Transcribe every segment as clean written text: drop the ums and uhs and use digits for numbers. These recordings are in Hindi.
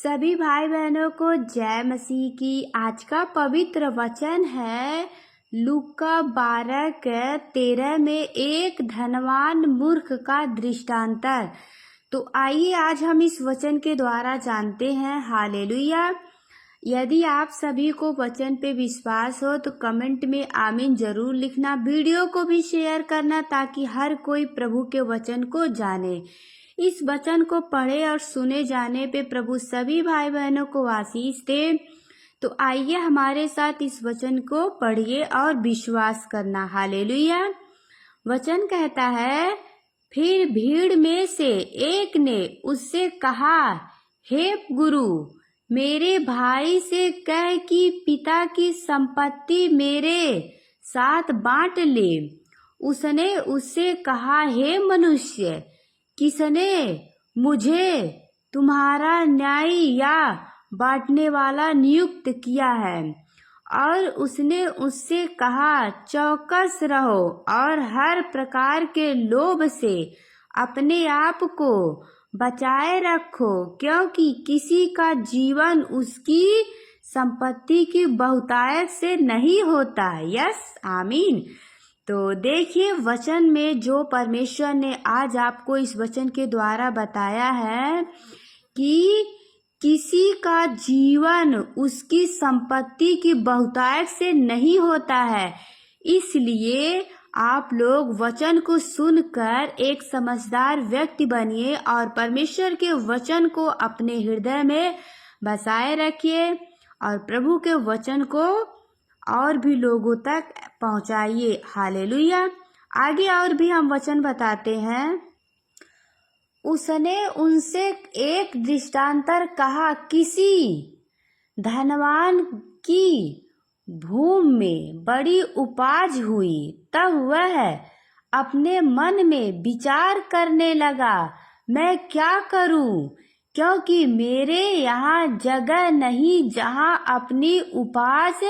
सभी भाई बहनों को जय मसीह की। आज का पवित्र वचन है लूका 12:13 में एक धनवान मूर्ख का दृष्टांतर। तो आइए आज हम इस वचन के द्वारा जानते हैं। हालेलुया। यदि आप सभी को वचन पे विश्वास हो तो कमेंट में आमीन जरूर लिखना। वीडियो को भी शेयर करना ताकि हर कोई प्रभु के वचन को जाने। इस वचन को पढ़े और सुने जाने पे प्रभु सभी भाई बहनों को आशीष दे। तो आइए हमारे साथ इस वचन को पढ़िए और विश्वास करना। हालेलुया। वचन कहता है, फिर भीड़ में से एक ने उससे कहा, हे गुरु, मेरे भाई से कह कि पिता की संपत्ति मेरे साथ बांट ले। उसने उससे कहा, हे मनुष्य, किसने मुझे तुम्हारा न्यायी या बांटने वाला नियुक्त किया है? और उसने उससे कहा, चौकस रहो और हर प्रकार के लोभ से अपने आप को बचाए रखो, क्योंकि किसी का जीवन उसकी संपत्ति की बहुतायत से नहीं होता। यस, आमीन। तो देखिए वचन में जो परमेश्वर ने आज आपको इस वचन के द्वारा बताया है कि किसी का जीवन उसकी संपत्ति की बहुतायत से नहीं होता है। इसलिए आप लोग वचन को सुनकर एक समझदार व्यक्ति बनिए और परमेश्वर के वचन को अपने हृदय में बसाए रखिए और प्रभु के वचन को और भी लोगों तक पहुंचाइए। हालेलुया। आगे और भी हम वचन बताते हैं। उसने उनसे एक दृष्टांतर कहा, किसी धनवान की भूमि में बड़ी उपज हुई। तब वह अपने मन में विचार करने लगा, मैं क्या करूं, क्योंकि मेरे यहाँ जगह नहीं जहाँ अपनी उपज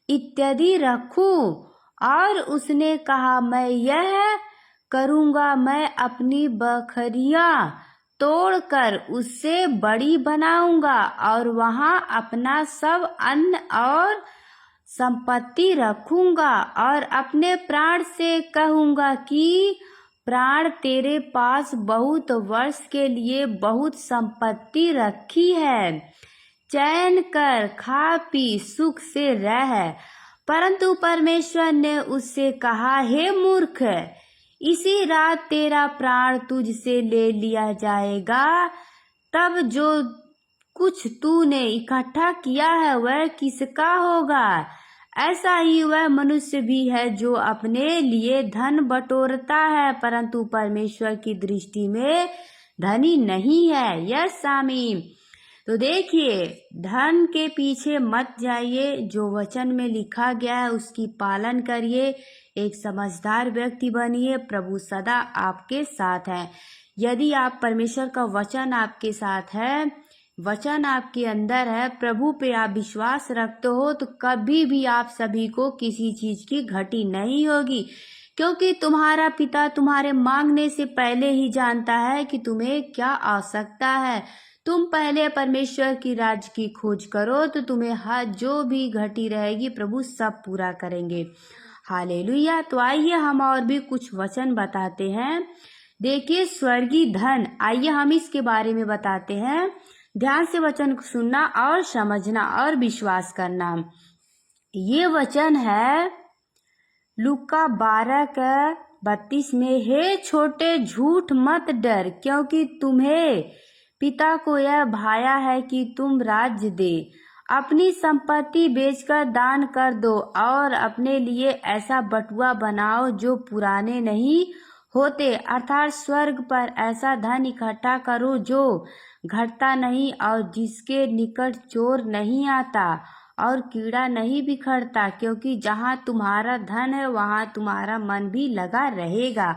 इत्यादि रखूं। और उसने कहा, मैं यह करूँगा, मैं अपनी बकरियां तोड़कर उससे बड़ी बनाऊंगा और वहां अपना सब अन्न और संपत्ति रखूंगा और अपने प्राण से कहूंगा कि प्राण, तेरे पास बहुत वर्ष के लिए बहुत संपत्ति रखी है, चैन कर, खा पी, सुख से रह। परंतु परमेश्वर ने उससे कहा, हे मूर्ख, इसी रात तेरा प्राण तुझसे ले लिया जाएगा। तब जो कुछ तूने इकट्ठा किया है वह किसका होगा? ऐसा ही वह मनुष्य भी है जो अपने लिए धन बटोरता है परंतु परमेश्वर की दृष्टि में धनी नहीं है। यस, आमीन। तो देखिए, धन के पीछे मत जाइए। जो वचन में लिखा गया है उसकी पालन करिए। एक समझदार व्यक्ति बनिए। प्रभु सदा आपके साथ है। यदि आप परमेश्वर का वचन आपके साथ है, वचन आपके अंदर है, प्रभु पे आप विश्वास रखते हो, तो कभी भी आप सभी को किसी चीज की घटी नहीं होगी, क्योंकि तुम्हारा पिता तुम्हारे मांगने से पहले ही जानता है कि तुम्हें क्या आवश्यकता है। तुम पहले परमेश्वर की राज्य की खोज करो तो तुम्हें हर जो भी घटी रहेगी प्रभु सब पूरा करेंगे। हालेलुया। तो आइए हम और भी कुछ वचन बताते हैं। देखिए, स्वर्गीय धन, आइए हम इसके बारे में बताते हैं। ध्यान से वचन को सुनना और समझना और विश्वास करना। ये वचन है लूका 12:32 में, हे छोटे, झूठ मत डर, क्योंकि तुम्हें पिता को यह भाया है कि तुम राज्य दे। अपनी संपत्ति बेचकर दान कर दो और अपने लिए ऐसा बटुआ बनाओ जो पुराने नहीं होते, अर्थात स्वर्ग पर ऐसा धन इकट्ठा करो जो घटता नहीं और जिसके निकट चोर नहीं आता और कीड़ा नहीं बिखरता, क्योंकि जहाँ तुम्हारा धन है वहाँ तुम्हारा मन भी लगा रहेगा।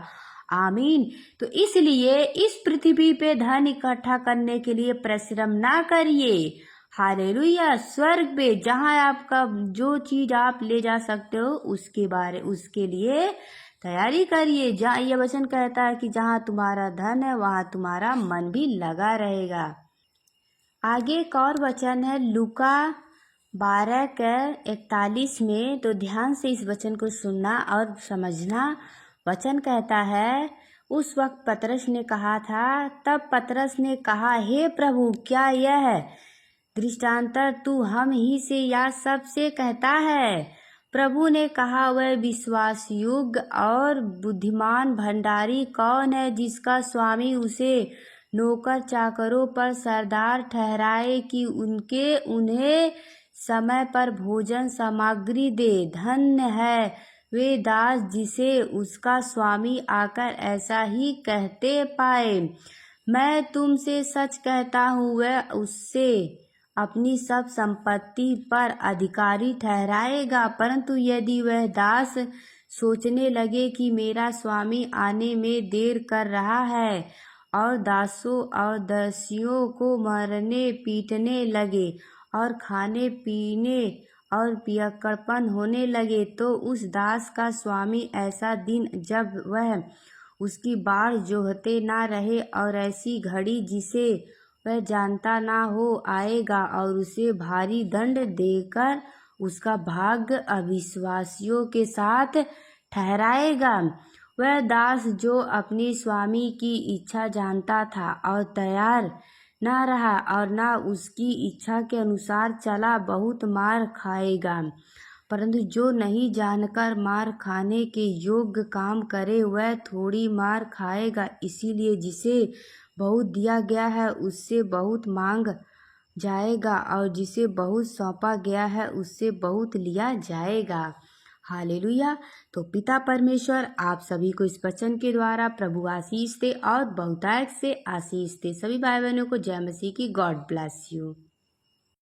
आमीन। तो इसलिए इस पृथ्वी पे धन इकट्ठा करने के लिए परिश्रम ना करिए। हालेलुया। स्वर्ग पे जहाँ आपका जो चीज आप ले जा सकते हो उसके लिए तैयारी करिए। जहाँ यह वचन कहता है कि जहाँ तुम्हारा धन है वहाँ तुम्हारा मन भी लगा रहेगा। आगे एक और वचन है लूका 12:41 में। तो ध्यान से इस वचन को सुनना और समझना। वचन कहता है, उस वक्त पतरस ने कहा था, तब पतरस ने कहा, हे प्रभु, क्या यह दृष्टांतर तू हम ही से या सबसे कहता है? प्रभु ने कहा, वह विश्वास योग्य और बुद्धिमान भंडारी कौन है जिसका स्वामी उसे नौकर चाकरों पर सरदार ठहराए कि उन्हें समय पर भोजन सामग्री दे। धन्य है वे दास जिसे उसका स्वामी आकर ऐसा ही कहते पाए। मैं तुमसे सच कहता हूँ, वह उससे अपनी सब संपत्ति पर अधिकारी ठहराएगा। परंतु यदि वह दास सोचने लगे कि मेरा स्वामी आने में देर कर रहा है और दासों और दासियों को मारने पीटने लगे और खाने पीने और पियक्कड़पन होने लगे, तो उस दास का स्वामी ऐसा दिन जब वह उसकी बाढ़ जोहते ना रहे और ऐसी घड़ी जिसे वह जानता ना हो आएगा और उसे भारी दंड देकर उसका भाग्य अविश्वासियों के साथ ठहराएगा। वह दास जो अपने स्वामी की इच्छा जानता था और तैयार ना रहा और ना उसकी इच्छा के अनुसार चला, बहुत मार खाएगा। परंतु जो नहीं जानकर मार खाने के योग्य काम करे, वह थोड़ी मार खाएगा। इसीलिए जिसे बहुत दिया गया है उससे बहुत मांग जाएगा और जिसे बहुत सौंपा गया है उससे बहुत लिया जाएगा। हालेलुया। तो पिता परमेश्वर आप सभी को इस वचन के द्वारा प्रभु आशीष दे और बहुतायत से आशीष दे। सभी भाई बहनों को जय मसीह की। God bless you.